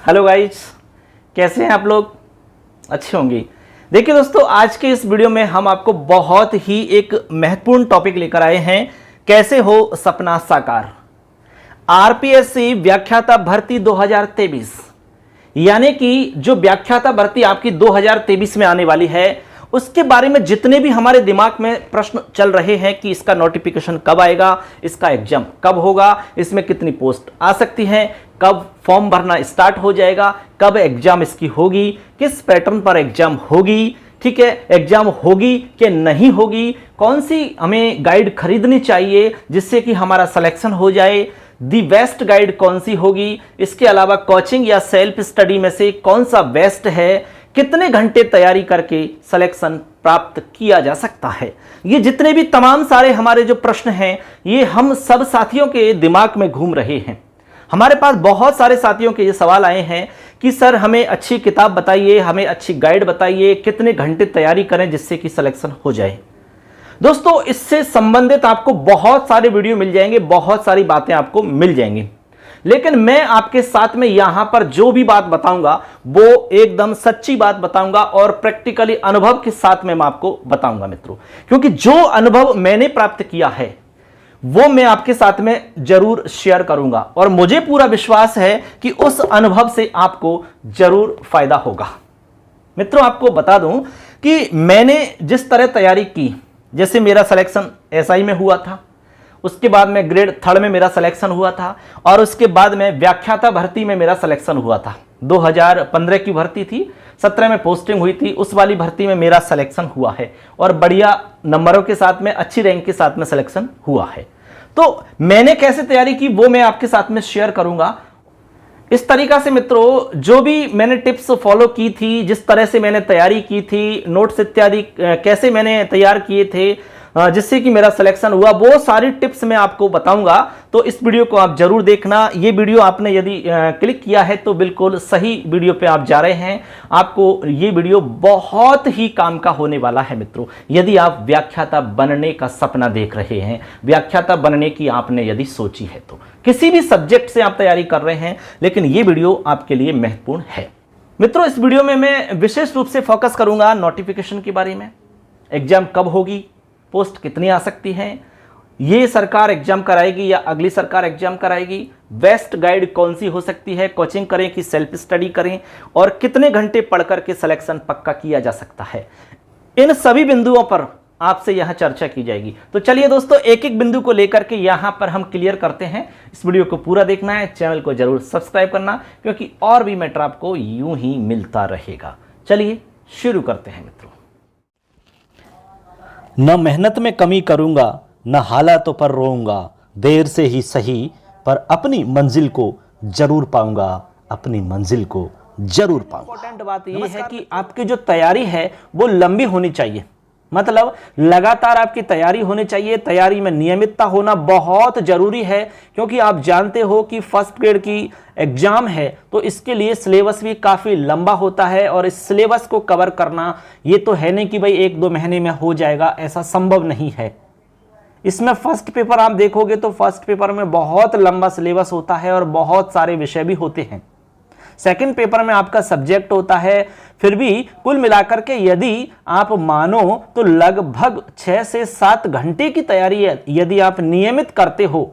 Hello guys, कैसे हैं आप लोग? अच्छे होंगे। देखिए दोस्तों, आज के इस वीडियो में हम आपको बहुत ही एक महत्वपूर्ण टॉपिक लेकर आए हैं, कैसे हो सपना साकार। आरपीएससी व्याख्याता भर्ती 2023, यानी कि जो व्याख्याता भर्ती आपकी 2023 में आने वाली है, उसके बारे में जितने भी हमारे दिमाग में प्रश्न चल रहे हैं कि इसका नोटिफिकेशन कब आएगा, इसका एग्जाम कब होगा, इसमें कितनी पोस्ट आ सकती हैं, कब फॉर्म भरना स्टार्ट हो जाएगा, कब एग्जाम इसकी होगी, किस पैटर्न पर एग्जाम होगी, ठीक है, एग्जाम होगी कि नहीं होगी, कौन सी हमें गाइड खरीदनी चाहिए जिससे कि हमारा सिलेक्शन हो जाए, दी बेस्ट गाइड कौन सी होगी, इसके अलावा कोचिंग या सेल्फ स्टडी में से कौन सा बेस्ट है, कितने घंटे तैयारी करके सिलेक्शन प्राप्त किया जा सकता है। ये जितने भी तमाम सारे हमारे जो प्रश्न हैं, ये हम सब साथियों के दिमाग में घूम रहे हैं। हमारे पास बहुत सारे साथियों के ये सवाल आए हैं कि सर हमें अच्छी किताब बताइए, हमें अच्छी गाइड बताइए, कितने घंटे तैयारी करें जिससे कि सिलेक्शन हो जाए। दोस्तों, इससे संबंधित आपको बहुत सारे वीडियो मिल जाएंगे, बहुत सारी बातें आपको मिल जाएंगी, लेकिन मैं आपके साथ में यहां पर जो भी बात बताऊंगा वो एकदम सच्ची बात बताऊंगा और प्रैक्टिकली अनुभव के साथ में मैं आपको बताऊंगा मित्रों, क्योंकि जो अनुभव मैंने प्राप्त किया है वो मैं आपके साथ में जरूर शेयर करूंगा और मुझे पूरा विश्वास है कि उस अनुभव से आपको जरूर फायदा होगा। मित्रों, आपको बता दूं कि मैंने जिस तरह तैयारी की, जैसे मेरा सिलेक्शन एसआई में हुआ था, उसके बाद में ग्रेड 3 में मेरा सिलेक्शन हुआ था और उसके बाद में व्याख्याता भर्ती में मेरा सिलेक्शन हुआ था। 2015 की भर्ती थी, 17 में पोस्टिंग हुई थी, उस वाली भर्ती में मेरा सिलेक्शन हुआ है और बढ़िया नंबरों के साथ में, अच्छी रैंक के साथ में सिलेक्शन हुआ है। तो मैंने कैसे तैयारी की वो मैं आपके साथ में शेयर करूंगा। इस तरीका से मित्रों, जो भी मैंने टिप्स फॉलो की थी, जिस तरह से मैंने तैयारी की थी, नोट्स इत्यादि कैसे मैंने तैयार किए थे जिससे कि मेरा सिलेक्शन हुआ, वो सारी टिप्स मैं आपको बताऊंगा। तो इस वीडियो को आप जरूर देखना। ये वीडियो आपने यदि क्लिक किया है तो बिल्कुल सही वीडियो पे आप जा रहे हैं। आपको ये वीडियो बहुत ही काम का होने वाला है मित्रों। यदि आप व्याख्याता बनने का सपना देख रहे हैं, व्याख्याता बनने की आपने यदि सोची है, तो किसी भी सब्जेक्ट से आप तैयारी कर रहे हैं, लेकिन ये वीडियो आपके लिए महत्वपूर्ण है मित्रों। इस वीडियो में मैं विशेष रूप से फोकस करूंगा नोटिफिकेशन के बारे में, एग्जाम कब होगी, पोस्ट कितनी आ सकती हैं, ये सरकार एग्जाम कराएगी या अगली सरकार एग्जाम कराएगी, बेस्ट गाइड कौन सी हो सकती है, कोचिंग करें कि सेल्फ स्टडी करें, और कितने घंटे पढ़कर के सिलेक्शन पक्का किया जा सकता है। इन सभी बिंदुओं पर आपसे यहां चर्चा की जाएगी। तो चलिए दोस्तों, एक एक बिंदु को लेकर के यहां पर हम क्लियर करते हैं। इस वीडियो को पूरा देखना है, चैनल को जरूर सब्सक्राइब करना, क्योंकि और भी मैटर आपको यूं ही मिलता रहेगा। चलिए शुरू करते हैं मित्रों। न मेहनत में कमी करूंगा, न हालातों पर रोऊंगा, देर से ही सही पर अपनी मंजिल को जरूर पाऊंगा, अपनी मंजिल को जरूर पाऊंगा। इंपॉर्टेंट बात यह है कि आपकी जो तैयारी है वो लंबी होनी चाहिए, मतलब लगातार आपकी तैयारी होनी चाहिए। तैयारी में नियमितता होना बहुत जरूरी है, क्योंकि आप जानते हो कि फर्स्ट ग्रेड की एग्जाम है तो इसके लिए सिलेबस भी काफी लंबा होता है और इस सिलेबस को कवर करना ये तो है नहीं कि भाई 1-2 महीने में हो जाएगा, ऐसा संभव नहीं है। इसमें फर्स्ट पेपर आप देखोगे तो फर्स्ट पेपर में बहुत लंबा सिलेबस होता है और बहुत सारे विषय भी होते हैं। सेकंड पेपर में आपका सब्जेक्ट होता है, फिर भी कुल मिलाकर के यदि आप मानो तो लगभग 6 से 7 घंटे की तैयारी यदि आप नियमित करते हो,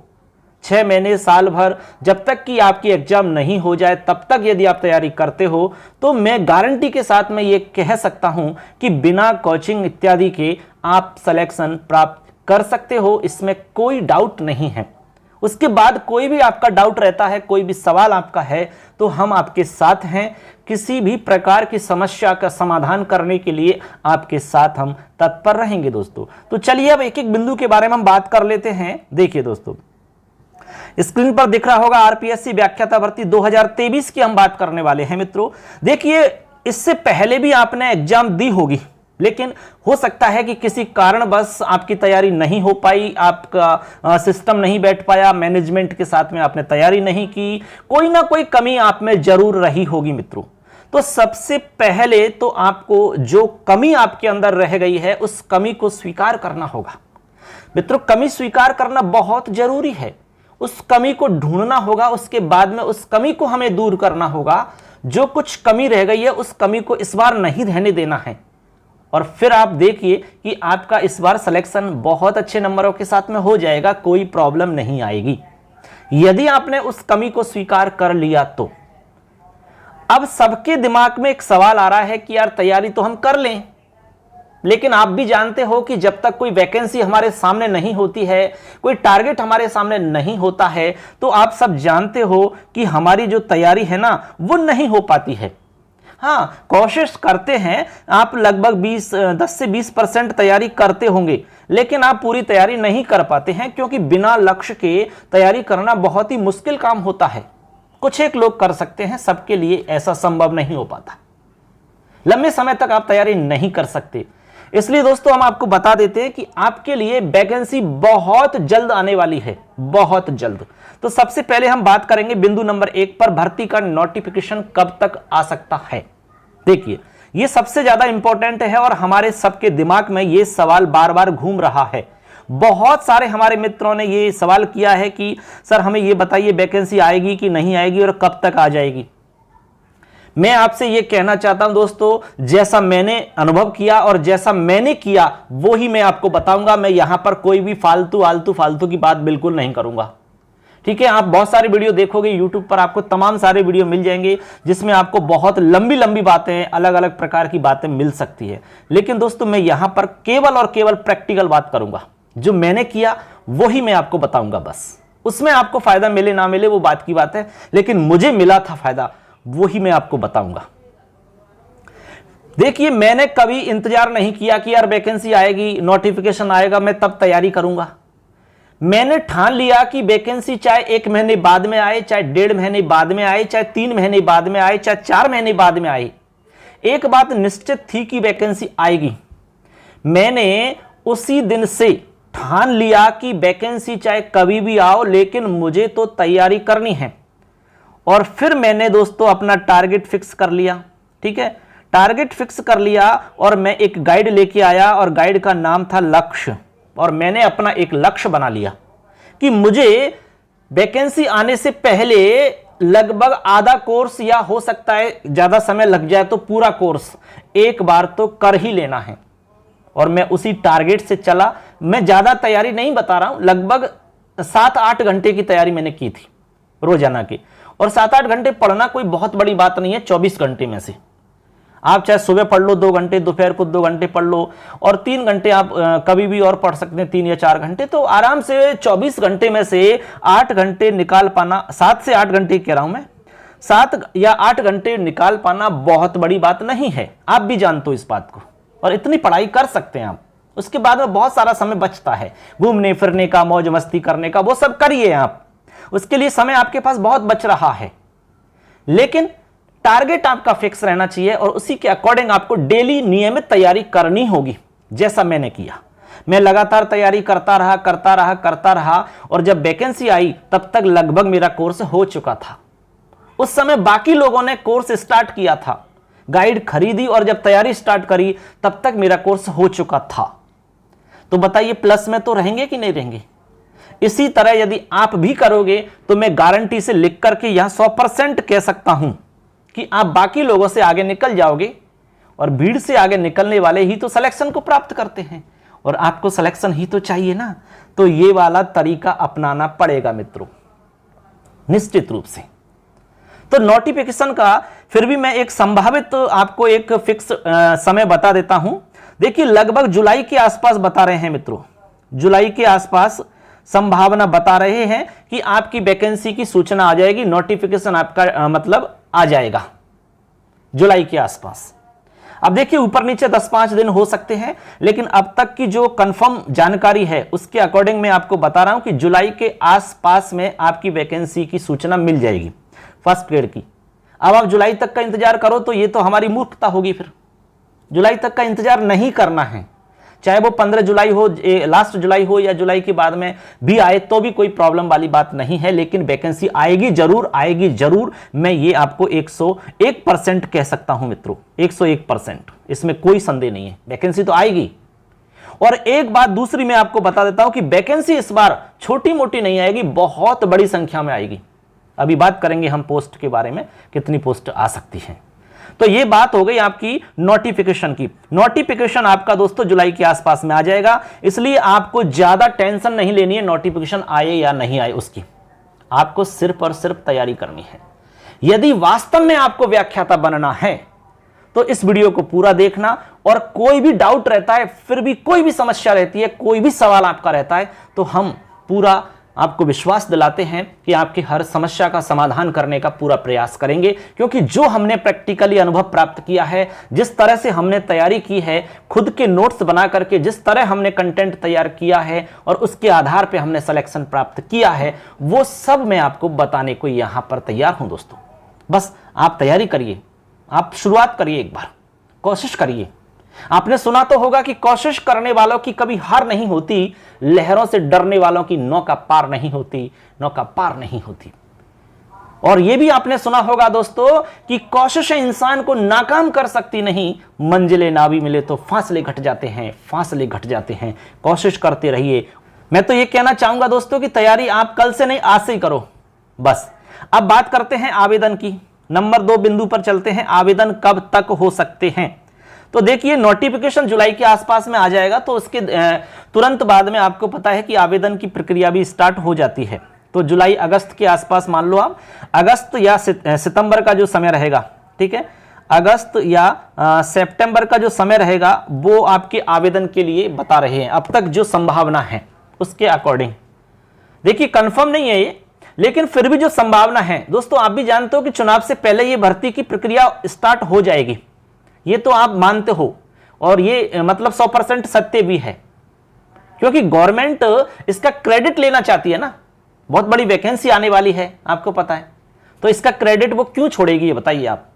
6 महीने, साल भर, जब तक कि आपकी एग्जाम नहीं हो जाए तब तक यदि आप तैयारी करते हो, तो मैं गारंटी के साथ में ये कह सकता हूं कि बिना कोचिंग इत्यादि के आप सिलेक्शन प्राप्त कर सकते हो। इसमें कोई डाउट नहीं है। उसके बाद कोई भी आपका डाउट रहता है, कोई भी सवाल आपका है, तो हम आपके साथ हैं। किसी भी प्रकार की समस्या का समाधान करने के लिए आपके साथ हम तत्पर रहेंगे दोस्तों। तो चलिए अब एक एक बिंदु के बारे में हम बात कर लेते हैं। देखिए दोस्तों, स्क्रीन पर दिख रहा होगा आरपीएससी व्याख्याता भर्ती 2023 की हम बात करने वाले हैं मित्रों। देखिए, इससे पहले भी आपने एग्जाम दी होगी, लेकिन हो सकता है कि किसी कारणवश आपकी तैयारी नहीं हो पाई, आपका सिस्टम नहीं बैठ पाया, मैनेजमेंट के साथ में आपने तैयारी नहीं की, कोई ना कोई कमी आप में जरूर रही होगी मित्रों। तो सबसे पहले तो आपको जो कमी आपके अंदर रह गई है उस कमी को स्वीकार करना होगा मित्रों। कमी स्वीकार करना बहुत जरूरी है। उस कमी को ढूंढना होगा, उसके बाद में उस कमी को हमें दूर करना होगा। जो कुछ कमी रह गई है उस कमी को इस बार नहीं रहने देना है। और फिर आप देखिए कि आपका इस बार सिलेक्शन बहुत अच्छे नंबरों के साथ में हो जाएगा, कोई प्रॉब्लम नहीं आएगी यदि आपने उस कमी को स्वीकार कर लिया तो। अब सबके दिमाग में एक सवाल आ रहा है कि यार तैयारी तो हम कर लें, लेकिन आप भी जानते हो कि जब तक कोई वैकेंसी हमारे सामने नहीं होती है, कोई टारगेट हमारे सामने नहीं होता है, तो आप सब जानते हो कि हमारी जो तैयारी है ना वो नहीं हो पाती है। हाँ, कोशिश करते हैं, आप लगभग 10 से 20% तैयारी करते होंगे, लेकिन आप पूरी तैयारी नहीं कर पाते हैं, क्योंकि बिना लक्ष्य के तैयारी करना बहुत ही मुश्किल काम होता है। कुछ एक लोग कर सकते हैं, सबके लिए ऐसा संभव नहीं हो पाता। लंबे समय तक आप तैयारी नहीं कर सकते। इसलिए दोस्तों हम आपको बता देते हैं कि आपके लिए वैकेंसी बहुत जल्द आने वाली है, बहुत जल्द। तो सबसे पहले हम बात करेंगे बिंदु नंबर 1 पर, भर्ती का नोटिफिकेशन कब तक आ सकता है। देखिए, यह सबसे ज्यादा इंपॉर्टेंट है और हमारे सबके दिमाग में यह सवाल बार बार घूम रहा है। बहुत सारे हमारे मित्रों ने यह सवाल किया है कि सर हमें यह बताइए वैकेंसी आएगी कि नहीं आएगी और कब तक आ जाएगी। मैं आपसे यह कहना चाहता हूं दोस्तों, जैसा मैंने अनुभव किया और जैसा मैंने किया वो ही मैं आपको बताऊंगा। मैं यहां पर कोई भी फालतू की बात बिल्कुल नहीं करूंगा, ठीक है। आप बहुत सारे वीडियो देखोगे YouTube पर, आपको तमाम सारे वीडियो मिल जाएंगे जिसमें आपको बहुत लंबी लंबी बातें, अलग अलग प्रकार की बातें मिल सकती है। लेकिन दोस्तों मैं यहां पर केवल और केवल प्रैक्टिकल बात करूंगा, जो मैंने किया वही मैं आपको बताऊंगा बस। उसमें आपको फायदा मिले ना मिले वो बात की बात है, लेकिन मुझे मिला था फायदा, वही मैं आपको बताऊंगा। देखिए, मैंने कभी इंतजार नहीं किया कि यार वैकेंसी आएगी, नोटिफिकेशन आएगा, मैं तब तैयारी करूंगा। मैंने ठान लिया कि वैकेंसी चाहे 1 महीने बाद में आए, चाहे 1.5 महीने बाद में आए, चाहे 3 महीने बाद में आए, चाहे 4 महीने बाद में आए, एक बात निश्चित थी कि वैकेंसी आएगी। मैंने उसी दिन से ठान लिया कि वैकेंसी चाहे कभी भी आओ, लेकिन मुझे तो तैयारी करनी है। और फिर मैंने दोस्तों अपना टारगेट फिक्स कर लिया, ठीक है। टारगेट फिक्स कर लिया और मैं एक गाइड लेके आया और गाइड का नाम था लक्ष्य। और मैंने अपना एक लक्ष्य बना लिया कि मुझे वैकेंसी आने से पहले लगभग आधा कोर्स, या हो सकता है ज्यादा समय लग जाए तो पूरा कोर्स एक बार तो कर ही लेना है। और मैं उसी टारगेट से चला। मैं ज्यादा तैयारी नहीं बता रहा हूं, लगभग 7-8 घंटे की तैयारी मैंने की थी रोजाना की। और 7-8 घंटे पढ़ना कोई बहुत बड़ी बात नहीं है। 24 घंटे में से आप चाहे सुबह पढ़ लो 2 घंटे, दोपहर को 2 घंटे पढ़ लो, और 3 घंटे आप कभी भी और पढ़ सकते हैं, 3 या 4 घंटे। तो आराम से 24 घंटे में से 8 घंटे निकाल पाना, 7 से 8 घंटे कह रहा हूं मैं, 7 या 8 घंटे निकाल पाना बहुत बड़ी बात नहीं है। आप भी जानते हो इस बात को, और इतनी पढ़ाई कर सकते हैं आप। उसके बाद में बहुत सारा समय बचता है घूमने फिरने का, मौज मस्ती करने का, वो सब करिए आप, उसके लिए समय आपके पास बहुत बच रहा है। लेकिन टारगेट आपका फिक्स रहना चाहिए और उसी के अकॉर्डिंग आपको डेली नियमित तैयारी करनी होगी, जैसा मैंने किया। मैं लगातार तैयारी करता रहा और जब वैकेंसी आई तब तक लगभग मेरा कोर्स हो चुका था। उस समय बाकी लोगों ने कोर्स स्टार्ट किया था, गाइड खरीदी और जब तैयारी स्टार्ट करी तब तक मेरा कोर्स हो चुका था। तो बताइए प्लस में तो रहेंगे कि नहीं रहेंगे? इसी तरह यदि आप भी करोगे तो मैं गारंटी से लिख करके यहां 100% कह सकता हूं कि आप बाकी लोगों से आगे निकल जाओगे। और भीड़ से आगे निकलने वाले ही तो सिलेक्शन को प्राप्त करते हैं, और आपको सिलेक्शन ही तो चाहिए ना। तो ये वाला तरीका अपनाना पड़ेगा मित्रों, निश्चित रूप से। तो नोटिफिकेशन का फिर भी मैं एक संभावित आपको एक फिक्स समय बता देता हूं। देखिए, लगभग जुलाई के आसपास बता रहे हैं मित्रों, जुलाई के आसपास संभावना बता रहे हैं कि आपकी वैकेंसी की सूचना आ जाएगी, नोटिफिकेशन आपका मतलब आ जाएगा जुलाई के आसपास। अब देखिए, ऊपर नीचे 10-5 दिन हो सकते हैं, लेकिन अब तक की जो कंफर्म जानकारी है उसके अकॉर्डिंग मैं आपको बता रहा हूं कि जुलाई के आसपास में आपकी वैकेंसी की सूचना मिल जाएगी फर्स्ट ग्रेड की। अब आप जुलाई तक का इंतजार करो तो ये तो हमारी मूर्खता होगी। फिर जुलाई तक का इंतजार नहीं करना है, चाहे वो 15 जुलाई हो, लास्ट जुलाई हो, या जुलाई के बाद में भी आए तो भी कोई प्रॉब्लम वाली बात नहीं है। लेकिन वैकेंसी आएगी जरूर, आएगी जरूर। मैं ये आपको 101% कह सकता हूं मित्रों, 101%, इसमें कोई संदेह नहीं है, वैकेंसी तो आएगी। और एक बात दूसरी मैं आपको बता देता हूं कि वैकेंसी इस बार छोटी मोटी नहीं आएगी, बहुत बड़ी संख्या में आएगी। अभी बात करेंगे हम पोस्ट के बारे में, कितनी पोस्ट आ सकती है। तो ये बात हो गई आपकी नोटिफिकेशन की। नोटिफिकेशन आपका दोस्तों जुलाई के आसपास में आ जाएगा, इसलिए आपको ज्यादा टेंशन नहीं लेनी है नोटिफिकेशन आए या नहीं आए उसकी। आपको सिर्फ और सिर्फ तैयारी करनी है। यदि वास्तव में आपको व्याख्याता बनना है तो इस वीडियो को पूरा देखना, और कोई भी डाउट रहता है, फिर भी कोई भी समस्या रहती है, कोई भी सवाल आपका रहता है, तो हम पूरा आपको विश्वास दिलाते हैं कि आपकी हर समस्या का समाधान करने का पूरा प्रयास करेंगे। क्योंकि जो हमने प्रैक्टिकली अनुभव प्राप्त किया है, जिस तरह से हमने तैयारी की है, खुद के नोट्स बना करके जिस तरह हमने कंटेंट तैयार किया है और उसके आधार पे हमने सिलेक्शन प्राप्त किया है, वो सब मैं आपको बताने को यहां पर तैयार हूं दोस्तों। बस आप तैयारी करिए, आप शुरुआत करिए, एक बार कोशिश करिए। आपने सुना तो होगा कि कोशिश करने वालों की कभी हार नहीं होती, लहरों से डरने वालों की नौका पार नहीं होती, नौका पार नहीं होती। और यह भी आपने सुना होगा दोस्तों कि कोशिशें इंसान को नाकाम कर सकती नहीं, मंजिलें ना भी मिले तो फासले घट जाते हैं, फासले घट जाते हैं। कोशिश करते रहिए। मैं तो यह कहना चाहूंगा दोस्तों कि तैयारी आप कल से नहीं, आज से ही करो बस। अब बात करते हैं आवेदन की। नंबर 2 बिंदु पर चलते हैं, आवेदन कब तक हो सकते हैं। तो देखिए, नोटिफिकेशन जुलाई के आसपास में आ जाएगा, तो उसके तुरंत बाद में आपको पता है कि आवेदन की प्रक्रिया भी स्टार्ट हो जाती है। तो जुलाई अगस्त के आसपास मान लो आप, अगस्त या सितंबर का जो समय रहेगा, ठीक है, अगस्त या सितंबर का जो समय रहेगा वो आपके आवेदन के लिए बता रहे हैं अब तक जो संभावना है उसके अकॉर्डिंग। देखिए कंफर्म नहीं है ये, लेकिन फिर भी जो संभावना है दोस्तों, आप भी जानते हो कि चुनाव से पहले ये भर्ती की प्रक्रिया स्टार्ट हो जाएगी, ये तो आप मानते हो, और ये मतलब 100% सत्य भी है। क्योंकि गवर्नमेंट इसका क्रेडिट लेना चाहती है ना, बहुत बड़ी वैकेंसी आने वाली है, आपको पता है, तो इसका क्रेडिट वो क्यों छोड़ेगी ये बताइए आप।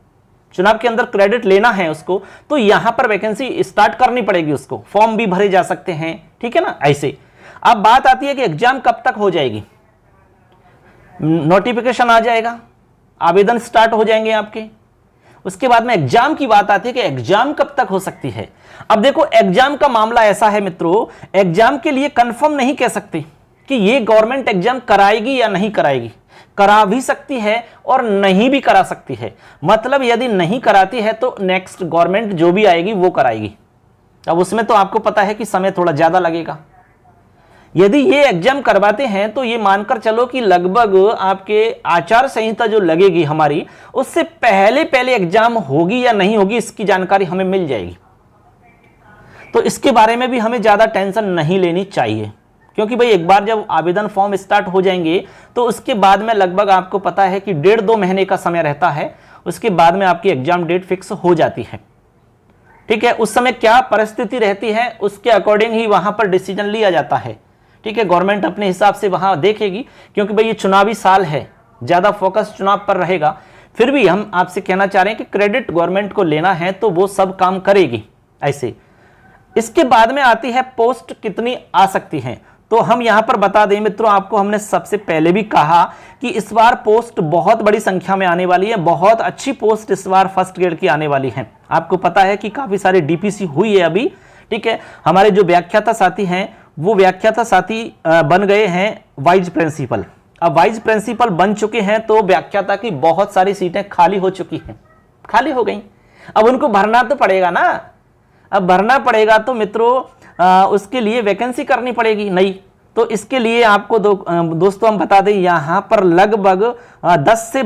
चुनाव के अंदर क्रेडिट लेना है उसको, तो यहां पर वैकेंसी स्टार्ट करनी पड़ेगी उसको, फॉर्म भी भरे जा सकते हैं, ठीक है ना। ऐसे अब बात आती है कि एग्जाम कब तक हो जाएगी। नोटिफिकेशन आ जाएगा, आवेदन स्टार्ट हो जाएंगे आपके, उसके बाद में एग्जाम की बात आती है कि एग्जाम कब तक हो सकती है। अब देखो, एग्जाम का मामला ऐसा है मित्रों, एग्जाम के लिए कंफर्म नहीं कह सकते कि ये गवर्नमेंट एग्जाम कराएगी या नहीं कराएगी। करा भी सकती है और नहीं भी करा सकती है। मतलब यदि नहीं कराती है तो नेक्स्ट गवर्नमेंट जो भी आएगी वो कराएगी। अब उसमें तो आपको पता है कि समय थोड़ा ज्यादा लगेगा। यदि ये एग्जाम करवाते हैं तो ये मानकर चलो कि लगभग आपके आचार संहिता जो लगेगी हमारी, उससे पहले पहले एग्जाम होगी या नहीं होगी इसकी जानकारी हमें मिल जाएगी। तो इसके बारे में भी हमें ज्यादा टेंशन नहीं लेनी चाहिए, क्योंकि भाई एक बार जब आवेदन फॉर्म स्टार्ट हो जाएंगे तो उसके बाद में लगभग आपको पता है कि 1.5-2 महीने का समय रहता है। उसके बाद में आपकी एग्जाम डेट फिक्स हो जाती है, ठीक है। उस समय क्या परिस्थिति रहती है उसके अकॉर्डिंग ही वहां पर डिसीजन लिया जाता है, ठीक है। गवर्नमेंट अपने हिसाब से वहां देखेगी, क्योंकि भाई ये चुनावी साल है, ज्यादा फोकस चुनाव पर रहेगा। फिर भी हम आपसे कहना चाह रहे हैं कि क्रेडिट गवर्नमेंट को लेना है तो वो सब काम करेगी ऐसे। इसके बाद में आती है पोस्ट कितनी आ सकती है। तो हम यहां पर बता दें मित्रों, आपको हमने सबसे पहले भी कहा कि इस बार पोस्ट बहुत बड़ी संख्या में आने वाली है, बहुत अच्छी पोस्ट इस बार फर्स्ट ग्रेड की आने वाली है। आपको पता है कि काफी सारी डीपीसी हुई है अभी, ठीक है। हमारे जो व्याख्याता साथी हैं वो व्याख्याता साथी बन गए हैं वाइस प्रिंसिपल। अब वाइस प्रिंसिपल बन चुके हैं तो व्याख्याता की बहुत सारी सीटें खाली हो चुकी हैं, खाली हो गई। अब उनको भरना तो पड़ेगा ना, अब भरना पड़ेगा तो मित्रों उसके लिए वैकेंसी करनी पड़ेगी नई। तो इसके लिए आपको दोस्तों हम बता दें, यहां पर लगभग 10 से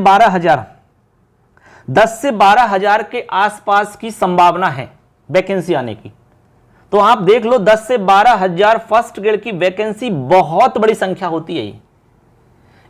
12 हजार के आसपास की संभावना है वैकेंसी आने की। तो आप देख लो 10 से 12 हजार फर्स्ट ग्रेड की वैकेंसी बहुत बड़ी संख्या होती है।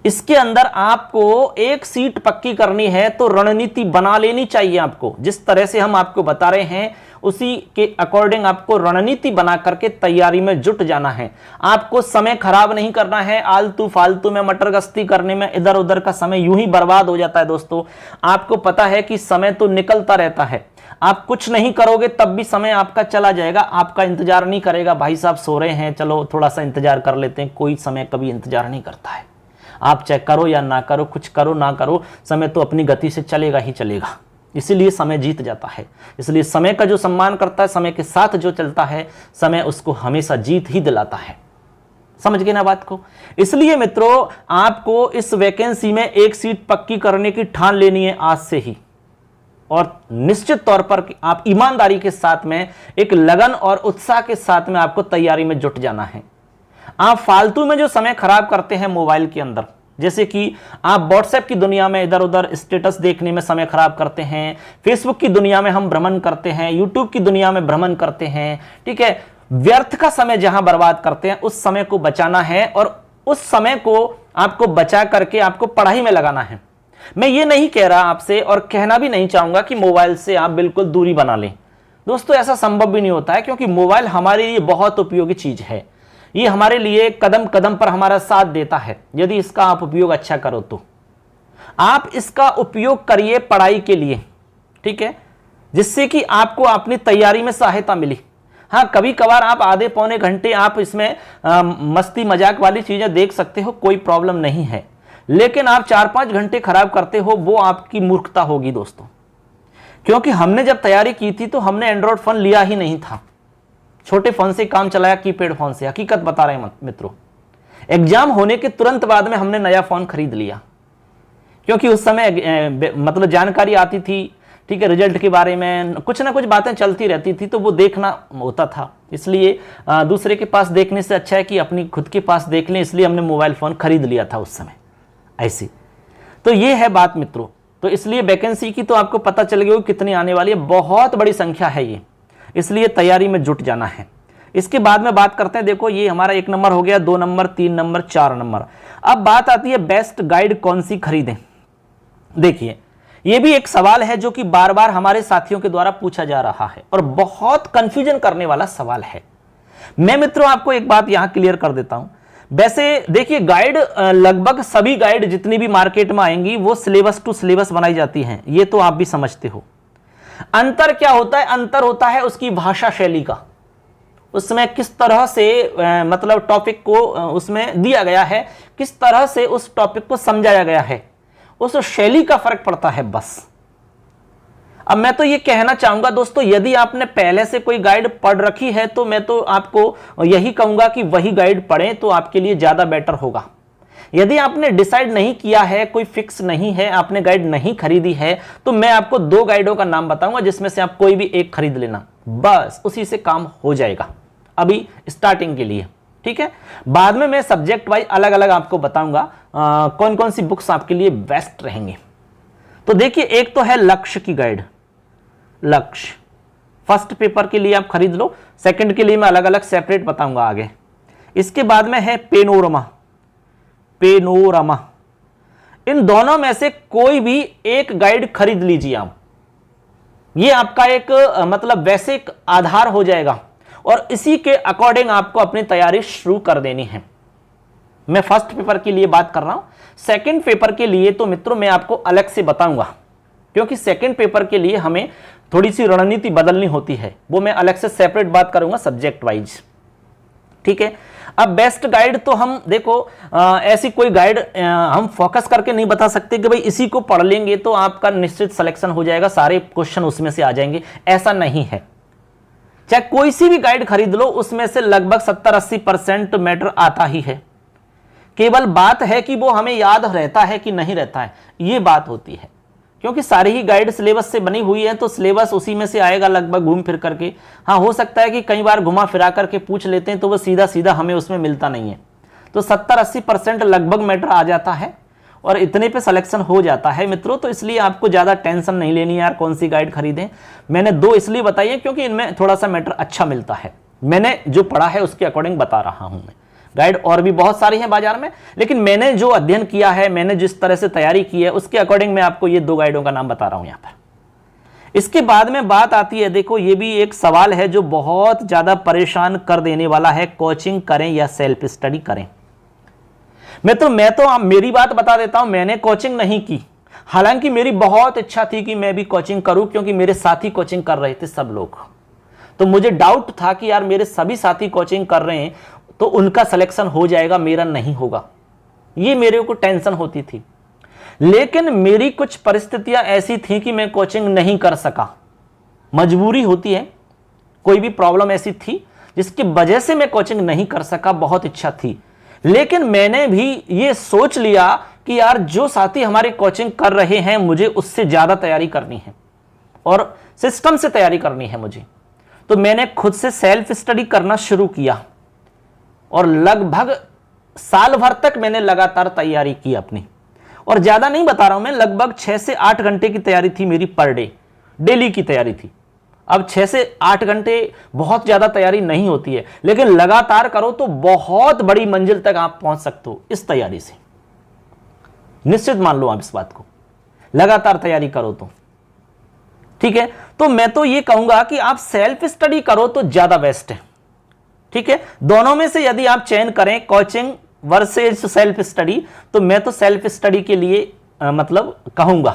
इसके अंदर आपको एक सीट पक्की करनी है तो रणनीति बना लेनी चाहिए आपको। जिस तरह से हम आपको बता रहे हैं उसी के अकॉर्डिंग आपको रणनीति बना करके तैयारी में जुट जाना है। आपको समय खराब नहीं करना है, आलतू फालतू में मटर गश्ती करने में इधर उधर का समय यूं ही बर्बाद हो जाता है। दोस्तों आपको पता है कि समय तो निकलता रहता है, आप कुछ नहीं करोगे तब भी समय आपका चला जाएगा, आपका इंतजार नहीं करेगा। भाई साहब सो रहे हैं, चलो थोड़ा सा इंतजार कर लेते हैं, कोई समय कभी इंतजार नहीं करता है। आप चाहे करो या ना करो, कुछ करो ना करो, समय तो अपनी गति से चलेगा ही चलेगा। इसीलिए समय जीत जाता है। इसलिए समय का जो सम्मान करता है, समय के साथ जो चलता है, समय उसको हमेशा जीत ही दिलाता है। समझ गए ना बात को? इसलिए मित्रों, आपको इस वैकेंसी में एक सीट पक्की करने की ठान लेनी है आज से ही, और निश्चित तौर पर आप ईमानदारी के साथ में, एक लगन और उत्साह के साथ में आपको तैयारी में जुट जाना है। आप फालतू में जो समय खराब करते हैं मोबाइल के अंदर, जैसे कि आप व्हाट्सएप की दुनिया में इधर उधर स्टेटस देखने में समय खराब करते हैं, फेसबुक की दुनिया में हम भ्रमण करते हैं, यूट्यूब की दुनिया में भ्रमण करते हैं, ठीक है, व्यर्थ का समय जहां बर्बाद करते हैं, उस समय को बचाना है और उस समय को आपको बचा करके आपको पढ़ाई में लगाना है। मैं ये नहीं कह रहा आपसे, और कहना भी नहीं चाहूंगा कि मोबाइल से आप बिल्कुल दूरी बना लें। दोस्तों, ऐसा संभव भी नहीं होता है, क्योंकि मोबाइल हमारे लिए बहुत उपयोगी चीज है। ये हमारे लिए कदम कदम पर हमारा साथ देता है, यदि इसका आप उपयोग अच्छा करो तो। आप इसका उपयोग करिए पढ़ाई के लिए, ठीक है, जिससे कि आपको अपनी तैयारी में सहायता मिली। हाँ, कभी कभार आप आधे पौने घंटे आप इसमें मस्ती मजाक वाली चीजें देख सकते हो, कोई प्रॉब्लम नहीं है, लेकिन आप 4-5 घंटे खराब करते हो, वो आपकी मूर्खता होगी दोस्तों। क्योंकि हमने जब तैयारी की थी तो हमने एंड्रॉयड फोन लिया ही नहीं था, छोटे फोन से काम चलाया, कीपैड फोन से। हकीकत बता रहे हैं मित्रों, एग्जाम होने के तुरंत बाद में हमने नया फोन खरीद लिया, क्योंकि उस समय मतलब जानकारी आती थी, ठीक है, रिजल्ट के बारे में कुछ ना कुछ बातें चलती रहती थी, तो वो देखना होता था। इसलिए दूसरे के पास देखने से अच्छा है कि अपनी खुद के पास देख लें, इसलिए हमने मोबाइल फोन खरीद लिया था उस समय ऐसी। तो ये है बात मित्रों। तो इसलिए वैकेंसी की तो आपको पता चल गया कितनी आने वाली है, बहुत बड़ी संख्या है ये, इसलिए तैयारी में जुट जाना है। इसके बाद में बात करते हैं, देखो ये हमारा 1 नंबर हो गया, 2 नंबर, 3 नंबर, 4 नंबर। अब बात आती है बेस्ट गाइड कौन सी खरीदें। देखिए, ये भी एक सवाल है जो कि बार बार हमारे साथियों के द्वारा पूछा जा रहा है और बहुत कंफ्यूजन करने वाला सवाल है। मैं मित्रों आपको एक बात यहां क्लियर कर देता हूं। वैसे देखिए, गाइड लगभग सभी गाइड जितनी भी मार्केट में आएंगी वो सिलेबस टू सिलेबस बनाई जाती हैं, ये तो आप भी समझते हो। अंतर क्या होता है? अंतर होता है उसकी भाषा शैली का, उसमें किस तरह से मतलब टॉपिक को उसमें दिया गया है, किस तरह से उस टॉपिक को समझाया गया है, उस शैली का फर्क पड़ता है बस। अब मैं तो ये कहना चाहूंगा दोस्तों, यदि आपने पहले से कोई गाइड पढ़ रखी है तो मैं तो आपको यही कहूंगा कि वही गाइड पढ़ें, तो आपके लिए ज्यादा बेटर होगा। यदि आपने डिसाइड नहीं किया है, कोई फिक्स नहीं है, आपने गाइड नहीं खरीदी है, तो मैं आपको 2 गाइडों का नाम बताऊंगा, जिसमें से आप कोई भी एक खरीद लेना, बस उसी से काम हो जाएगा अभी स्टार्टिंग के लिए, ठीक है। बाद में मैं सब्जेक्ट वाइज अलग अलग आपको बताऊंगा कौन कौन सी बुक्स आपके लिए बेस्ट रहेंगी। तो देखिए, एक तो है लक्ष्य की गाइड। लक्ष्य फर्स्ट पेपर के लिए आप खरीद लो, सेकंड के लिए मैं अलग अलग सेपरेट बताऊंगा आगे। इसके बाद में है पेनोरमा। पेनोरमा, इन दोनों में से कोई भी एक गाइड खरीद लीजिए आप। ये आपका एक मतलब बेसिक आधार हो जाएगा और इसी के अकॉर्डिंग आपको अपनी तैयारी शुरू कर देनी है। मैं फर्स्ट पेपर के लिए बात कर रहा हूं, सेकंड पेपर के लिए तो मित्रों मैं आपको अलग से बताऊंगा, क्योंकि सेकंड पेपर के लिए हमें थोड़ी सी रणनीति बदलनी होती है, वो मैं अलग से सेपरेट बात करूंगा सब्जेक्ट वाइज, ठीक है। अब बेस्ट गाइड तो हम देखो ऐसी कोई गाइड हम फोकस करके नहीं बता सकते कि भाई इसी को पढ़ लेंगे तो आपका निश्चित सिलेक्शन हो जाएगा, सारे क्वेश्चन उसमें से आ जाएंगे, ऐसा नहीं है। चाहे कोई सी भी गाइड खरीद लो, उसमें से लगभग 70-80% मैटर आता ही है। केवल बात है कि वो हमें याद रहता है कि नहीं रहता है, ये बात होती है। क्योंकि सारी ही गाइड सिलेबस से बनी हुई है, तो सिलेबस उसी में से आएगा लगभग घूम फिर करके। हाँ, हो सकता है कि कई बार घुमा फिरा करके पूछ लेते हैं तो वो सीधा सीधा हमें उसमें मिलता नहीं है। तो 70-80% लगभग मैटर आ जाता है और इतने पे सिलेक्शन हो जाता है मित्रों। तो इसलिए आपको ज़्यादा टेंशन नहीं लेनी है यार कौन सी गाइड खरीदें। मैंने 2 इसलिए बताई है क्योंकि इनमें थोड़ा सा मैटर अच्छा मिलता है। मैंने जो पढ़ा है उसके अकॉर्डिंग बता रहा हूँ मैं। गाइड और भी बहुत सारी हैं बाजार में, लेकिन मैंने जो अध्ययन किया है, मैंने जिस तरह से तैयारी की है, उसके अकॉर्डिंग मैं आपको ये 2 गाइडों का नाम बता रहा हूं यहां पर। इसके बाद में बात आती है, देखो ये भी एक सवाल है जो बहुत ज्यादा परेशान कर देने वाला है, कोचिंग करें या सेल्फ स्टडी करें। मित्रों मैं तो मेरी बात बता देता हूं, मैंने कोचिंग नहीं की, हालांकि मेरी बहुत इच्छा थी कि मैं भी कोचिंग करूं, क्योंकि मेरे साथी कोचिंग कर रहे थे सब लोग। तो मुझे डाउट था कि यार मेरे सभी साथी कोचिंग कर रहे हैं तो उनका सिलेक्शन हो जाएगा, मेरा नहीं होगा, ये मेरे को टेंशन होती थी। लेकिन मेरी कुछ परिस्थितियां ऐसी थी कि मैं कोचिंग नहीं कर सका। मजबूरी होती है, कोई भी प्रॉब्लम ऐसी थी जिसकी वजह से मैं कोचिंग नहीं कर सका। बहुत इच्छा थी, लेकिन मैंने भी ये सोच लिया कि यार जो साथी हमारी कोचिंग कर रहे हैं मुझे उससे ज्यादा तैयारी करनी है और सिस्टम से तैयारी करनी है मुझे। तो मैंने खुद से सेल्फ स्टडी करना शुरू किया और लगभग साल भर तक मैंने लगातार तैयारी की अपनी। और ज्यादा नहीं बता रहा हूं मैं, लगभग 6 से 8 घंटे की तैयारी थी मेरी पर डे, डेली की तैयारी थी। अब 6 से 8 घंटे बहुत ज्यादा तैयारी नहीं होती है, लेकिन लगातार करो तो बहुत बड़ी मंजिल तक आप पहुंच सकते हो इस तैयारी से। निश्चित मान लो आप इस बात को, लगातार तैयारी करो तो ठीक है। तो मैं तो ये कहूंगा कि आप सेल्फ स्टडी करो तो ज्यादा बेस्ट है, ठीक है। दोनों में से यदि आप चयन करें कोचिंग वर्सेस सेल्फ स्टडी, तो मैं तो सेल्फ स्टडी के लिए मतलब कहूंगा,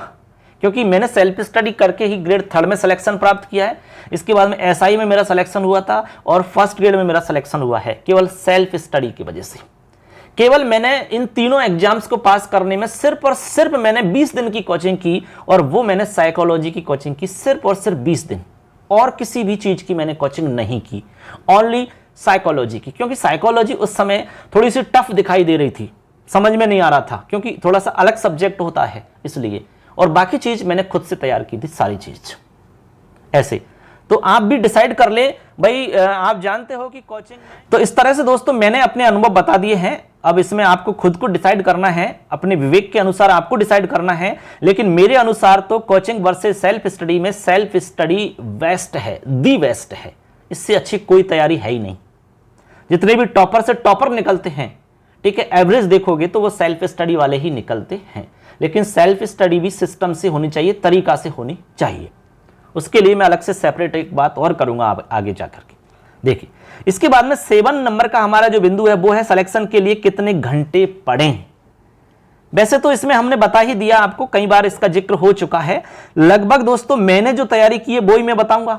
क्योंकि मैंने सेल्फ स्टडी करके ही ग्रेड 3 में सिलेक्शन प्राप्त किया है। इसके बाद में एसआई में मेरा सिलेक्शन हुआ था और फर्स्ट ग्रेड में मेरा सिलेक्शन हुआ है केवल सेल्फ स्टडी की वजह से। केवल मैंने इन तीनों एग्जाम्स को पास करने में सिर्फ और सिर्फ मैंने 20 दिन की कोचिंग की, और वो मैंने साइकोलॉजी की कोचिंग की सिर्फ और सिर्फ 20 दिन, और किसी भी चीज की मैंने कोचिंग नहीं की, ओनली साइकोलॉजी की। क्योंकि साइकोलॉजी उस समय थोड़ी सी टफ दिखाई दे रही थी, समझ में नहीं आ रहा था, क्योंकि थोड़ा सा अलग सब्जेक्ट होता है इसलिए। और बाकी चीज मैंने खुद से तैयार की थी सारी चीज ऐसे। तो आप भी डिसाइड कर ले भाई, आप जानते हो कि कोचिंग। तो इस तरह से दोस्तों मैंने अपने अनुभव बता दिए हैं। अब इसमें आपको खुद को डिसाइड करना है, अपने विवेक के अनुसार आपको डिसाइड करना है। लेकिन मेरे अनुसार तो कोचिंग वर्सेस सेल्फ स्टडी में सेल्फ स्टडी बेस्ट है, दी बेस्ट है। इससे अच्छी कोई तैयारी है ही नहीं। जितने भी टॉपर से टॉपर निकलते हैं, ठीक है, एवरेज देखोगे तो वो सेल्फ स्टडी वाले ही निकलते हैं। लेकिन सेल्फ स्टडी भी सिस्टम से होनी चाहिए, तरीका से होनी चाहिए। उसके लिए मैं अलग से सेपरेट एक बात और करूंगा आगे जाकर के। देखिए, इसके बाद में 7 नंबर का हमारा जो बिंदु है वो है सिलेक्शन के लिए कितने घंटे पढ़ें। वैसे तो इसमें हमने बता ही दिया आपको, कई बार इसका जिक्र हो चुका है। लगभग दोस्तों मैंने जो तैयारी की है वो ही मैं बताऊंगा,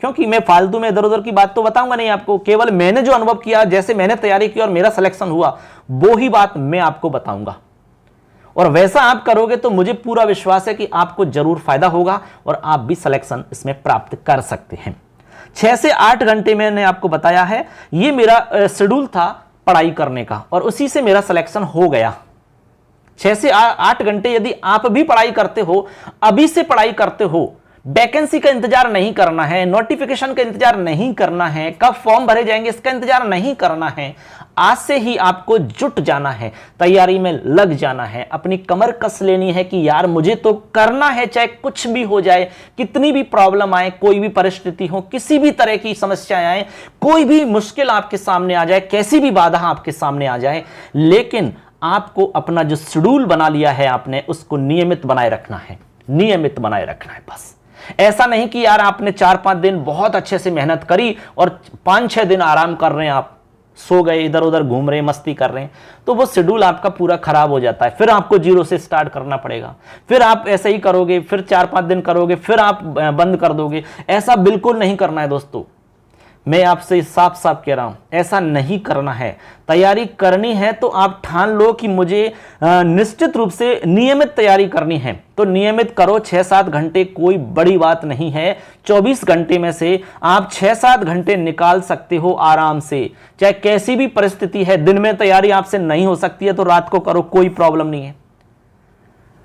क्योंकि मैं फालतू में इधर उधर की बात तो बताऊंगा नहीं आपको। केवल मैंने जो अनुभव किया, जैसे मैंने तैयारी की और मेरा सिलेक्शन हुआ, वो ही बात मैं आपको बताऊंगा। और वैसा आप करोगे तो मुझे पूरा विश्वास है कि आपको जरूर फायदा होगा और आप भी सिलेक्शन इसमें प्राप्त कर सकते हैं। 6 से 8 घंटे मैंने आपको बताया है, ये मेरा शेड्यूल था पढ़ाई करने का, और उसी से मेरा सिलेक्शन हो गया। 6 से 8 घंटे यदि आप भी पढ़ाई करते हो, अभी से पढ़ाई करते हो, वैकेंसी का इंतजार नहीं करना है, नोटिफिकेशन का इंतजार नहीं करना है, कब फॉर्म भरे जाएंगे इसका इंतजार नहीं करना है, आज से ही आपको जुट जाना है, तैयारी में लग जाना है, अपनी कमर कस लेनी है कि यार मुझे तो करना है, चाहे कुछ भी हो जाए, कितनी भी प्रॉब्लम आए, कोई भी परिस्थिति हो, किसी भी तरह की समस्याएं आए, कोई भी मुश्किल आपके सामने आ जाए, कैसी भी बाधा आपके सामने आ जाए, लेकिन आपको अपना जो शेड्यूल बना लिया है आपने, उसको नियमित बनाए रखना है, नियमित बनाए रखना है। बस ऐसा नहीं कि यार आपने 4-5 दिन बहुत अच्छे से मेहनत करी और 5-6 दिन आराम कर रहे हैं, आप सो गए, इधर उधर घूम रहे हैं, मस्ती कर रहे हैं, तो वो शेड्यूल आपका पूरा खराब हो जाता है। फिर आपको जीरो से स्टार्ट करना पड़ेगा, फिर आप ऐसे ही करोगे, फिर 4-5 दिन करोगे, फिर आप बंद कर दोगे। ऐसा बिल्कुल नहीं करना है दोस्तों, मैं आपसे साफ साफ कह रहा हूं, ऐसा नहीं करना है। तैयारी करनी है तो आप ठान लो कि मुझे निश्चित रूप से नियमित तैयारी करनी है, तो नियमित करो। 6-7 घंटे कोई बड़ी बात नहीं है। 24 घंटे में से आप 6-7 घंटे निकाल सकते हो आराम से, चाहे कैसी भी परिस्थिति है। दिन में तैयारी आपसे नहीं हो सकती है तो रात को करो, कोई प्रॉब्लम नहीं है।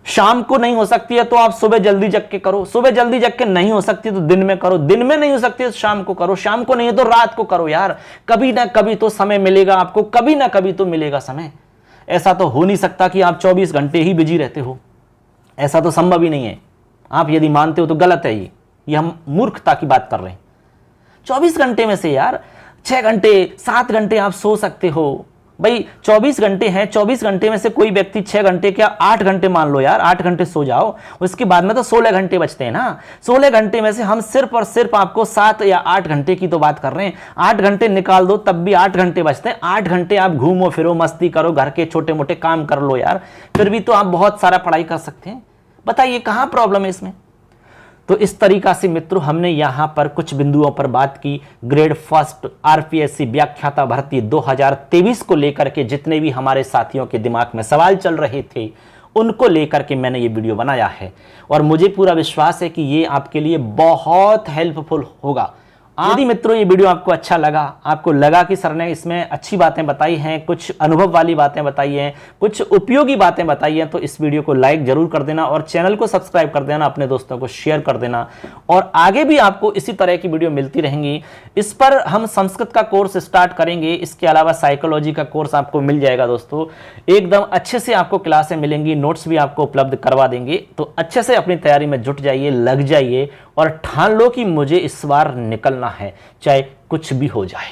शाम को नहीं हो सकती है तो आप सुबह जल्दी जग के करो, सुबह जल्दी जग के नहीं हो सकती तो दिन में करो, दिन में नहीं हो सकती तो शाम को करो, शाम को नहीं है तो रात को करो। यार कभी ना कभी तो समय मिलेगा आपको, कभी ना कभी तो मिलेगा समय। ऐसा तो हो नहीं सकता कि आप 24 घंटे ही बिजी रहते हो, ऐसा तो संभव ही नहीं है। आप यदि मानते हो तो गलत है, ये हम मूर्खता की बात कर रहे हैं। 24 घंटे में से यार 6 घंटे 7 घंटे आप सो सकते हो। भाई 24 घंटे हैं, 24 घंटे में से कोई व्यक्ति 6 घंटे क्या 8 घंटे मान लो यार, 8 घंटे सो जाओ, उसके बाद में तो 16 घंटे बचते हैं ना। 16 घंटे में से हम सिर्फ और सिर्फ आपको 7 या 8 घंटे की तो बात कर रहे हैं। 8 घंटे निकाल दो तब भी 8 घंटे बचते हैं। 8 घंटे आप घूमो फिरो, मस्ती करो, घर के छोटे मोटे काम कर लो यार, फिर भी तो आप बहुत सारा पढ़ाई कर सकते हैं। बताइए कहां प्रॉब्लम है इसमें। तो इस तरीका से मित्रों हमने यहां पर कुछ बिंदुओं पर बात की। ग्रेड फर्स्ट आरपीएससी व्याख्याता भर्ती 2023 को लेकर के जितने भी हमारे साथियों के दिमाग में सवाल चल रहे थे उनको लेकर के मैंने ये वीडियो बनाया है और मुझे पूरा विश्वास है कि ये आपके लिए बहुत हेल्पफुल होगा। यदि मित्रों ये वीडियो आपको अच्छा लगा, आपको लगा कि सर ने इसमें अच्छी बातें बताई हैं, कुछ अनुभव वाली बातें बताई हैं, कुछ उपयोगी बातें बताई हैं, तो इस वीडियो को लाइक जरूर कर देना और चैनल को सब्सक्राइब कर देना, अपने दोस्तों को शेयर कर देना। और आगे भी आपको इसी तरह की वीडियो मिलती रहेंगी। इस पर हम संस्कृत का कोर्स स्टार्ट करेंगे, इसके अलावा साइकोलॉजी का कोर्स आपको मिल जाएगा दोस्तों। एकदम अच्छे से आपको क्लासें मिलेंगी, नोट्स भी आपको उपलब्ध करवा देंगे। तो अच्छे से अपनी तैयारी में जुट जाइए, लग जाइए और ठान लो कि मुझे इस बार निकलना है, चाहे कुछ भी हो जाए।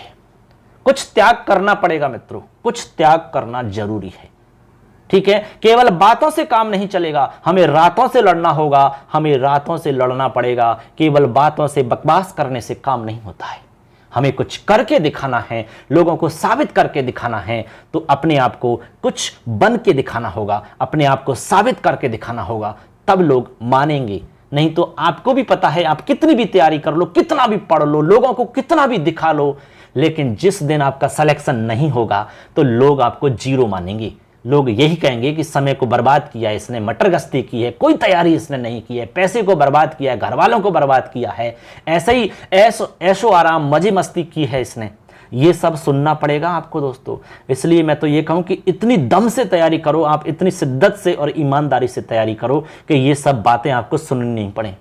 कुछ त्याग करना पड़ेगा मित्रों, कुछ त्याग करना जरूरी है, ठीक है। केवल बातों से काम नहीं चलेगा, हमें रातों से लड़ना होगा, हमें रातों से लड़ना पड़ेगा। केवल बातों से, बकवास करने से काम नहीं होता है, हमें कुछ करके दिखाना है, लोगों को साबित करके दिखाना है। तो अपने आप को कुछ बन के दिखाना होगा, अपने आप को साबित करके दिखाना होगा, तब लोग मानेंगे। नहीं तो आपको भी पता है, आप कितनी भी तैयारी कर लो, कितना भी पढ़ लो, लोगों को कितना भी दिखा लो, लेकिन जिस दिन आपका सिलेक्शन नहीं होगा तो लोग आपको जीरो मानेंगे। लोग यही कहेंगे कि समय को बर्बाद किया है इसने, मटर गश्ती की है, कोई तैयारी इसने नहीं की है, पैसे को बर्बाद किया है, घर वालों को बर्बाद किया है, ऐसे ही ऐशो आराम मजे मस्ती की है इसने। ये सब सुनना पड़ेगा आपको दोस्तों। इसलिए मैं तो ये कहूं कि इतनी दम से तैयारी करो, आप इतनी शिद्दत से और ईमानदारी से तैयारी करो कि ये सब बातें आपको सुननी नहीं पड़े।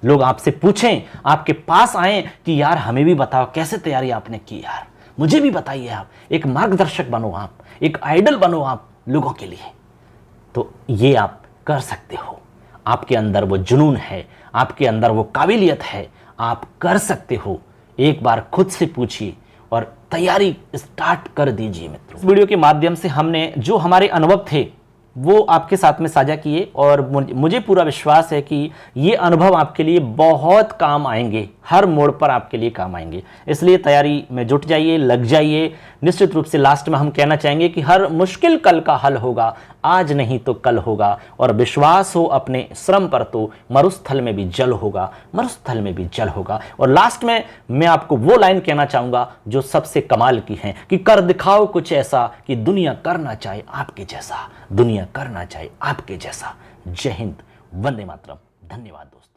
लोग आपसे पूछें, आपके पास आए कि यार हमें भी बताओ कैसे तैयारी आपने की, यार मुझे भी बताइए। आप एक मार्गदर्शक बनो, आप एक आइडल बनो आप लोगों के लिए। तो ये आप कर सकते हो, आपके अंदर वो जुनून है, आपके अंदर वो काबिलियत है, आप कर सकते हो। एक बार खुद से पूछिए और तैयारी स्टार्ट कर दीजिए मित्रों। इस वीडियो के माध्यम से हमने जो हमारे अनुभव थे वो आपके साथ में साझा किए और मुझे पूरा विश्वास है कि ये अनुभव आपके लिए बहुत काम आएंगे, हर मोड़ पर आपके लिए काम आएंगे। इसलिए तैयारी में जुट जाइए, लग जाइए। निश्चित रूप से लास्ट में हम कहना चाहेंगे कि हर मुश्किल कल का हल होगा, आज नहीं तो कल होगा। और विश्वास हो अपने श्रम पर तो मरुस्थल में भी जल होगा, मरुस्थल में भी जल होगा। और लास्ट में मैं आपको वो लाइन कहना चाहूंगा जो सबसे कमाल की है कि कर दिखाओ कुछ ऐसा कि दुनिया करना चाहे आपके जैसा, दुनिया करना चाहे आपके जैसा। जय हिंद, वंदे मातरम। धन्यवाद दोस्तों।